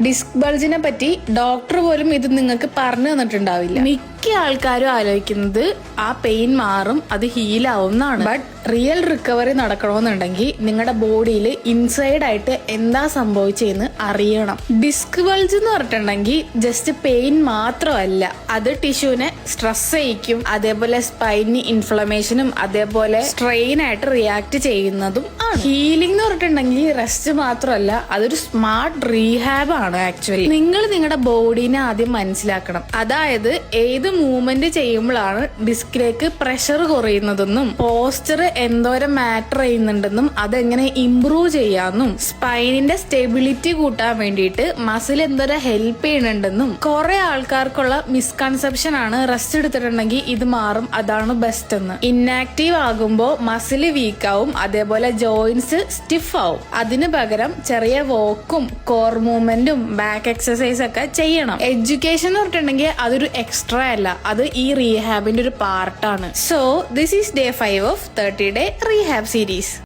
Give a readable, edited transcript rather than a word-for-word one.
Disk ബൾജിനെ പറ്റി doctor പോലും ഇത് നിങ്ങൾക്ക് പറഞ്ഞു തന്നിട്ടുണ്ടാവില്ല. മിക്ക ആൾക്കാരും ആലോചിക്കുന്നത് ആ പെയിൻ മാറും, അത് ഹീലാവും എന്നാണ്. ബട്ട് റിയൽ റിക്കവറി നടക്കണമെന്നുണ്ടെങ്കിൽ നിങ്ങളുടെ ബോഡിയിൽ ഇൻസൈഡ് ആയിട്ട് എന്താ സംഭവിച്ചതെന്ന് അറിയണം. ഡിസ്ക് ബൾജ് എന്ന് പറഞ്ഞിട്ടുണ്ടെങ്കിൽ ജസ്റ്റ് പെയിൻ മാത്രമല്ല, അത് ടിഷ്യൂവിനെ സ്ട്രെസ് ചെയ്യിക്കും, അതേപോലെ സ്പൈനിന് ഇൻഫ്ലമേഷനും അതേപോലെ സ്ട്രെയിൻ ആയിട്ട് റിയാക്ട് ചെയ്യുന്നതും ആണ്. ഹീലിംഗ് എന്ന് പറഞ്ഞിട്ടുണ്ടെങ്കിൽ റെസ്റ്റ് മാത്രമല്ല, അതൊരു സ്മാർട്ട് റീഹാബ് ആണ്. ആക്ച്വലി നിങ്ങൾ നിങ്ങളുടെ ബോഡീനെ ആദ്യം മനസ്സിലാക്കണം. അതായത് ഏത് മൂവ്മെന്റ് ചെയ്യുമ്പോഴാണ് ഡിസ്കിലേക്ക് പ്രഷർ കുറയുന്നതെന്നും പോസ്ചർ എന്തോരം മാറ്റർ ചെയ്യുന്നുണ്ടെന്നും അതെങ്ങനെ ഇംപ്രൂവ് ചെയ്യാമെന്നും സ്പൈനിന്റെ സ്റ്റെബിലിറ്റി കൂട്ടാൻ വേണ്ടിയിട്ട് മസിൽ എന്തോരം ഹെൽപ്പ് ചെയ്യുന്നുണ്ടെന്നും കുറെ ആൾക്കാർക്കുള്ള മിസ്കൺസെപ്ഷൻ ആണ് റെസ്റ്റ് എടുത്തിട്ടുണ്ടെങ്കിൽ ഇത് മാറും, അതാണ് ബെസ്റ്റ് എന്ന്. ഇന്നാക്റ്റീവ് ആകുമ്പോൾ മസിൽ വീക്ക് ആവും, അതേപോലെ ജോയിന്റ്സ് സ്റ്റിഫ് ആവും. അതിന് പകരം ചെറിയ വോക്കും കോർ മൂവ്മെന്റും ബാക്ക് എക്സസൈസ് ഒക്കെ ചെയ്യണം. എഡ്യൂക്കേഷൻ എന്ന് പറഞ്ഞിട്ടുണ്ടെങ്കിൽ അതൊരു എക്സ്ട്രാ അല്ല, അത് ഈ റീഹാബിന്റെ ഒരു പാർട്ടാണ്. So this is day 5 of 30 day rehab series.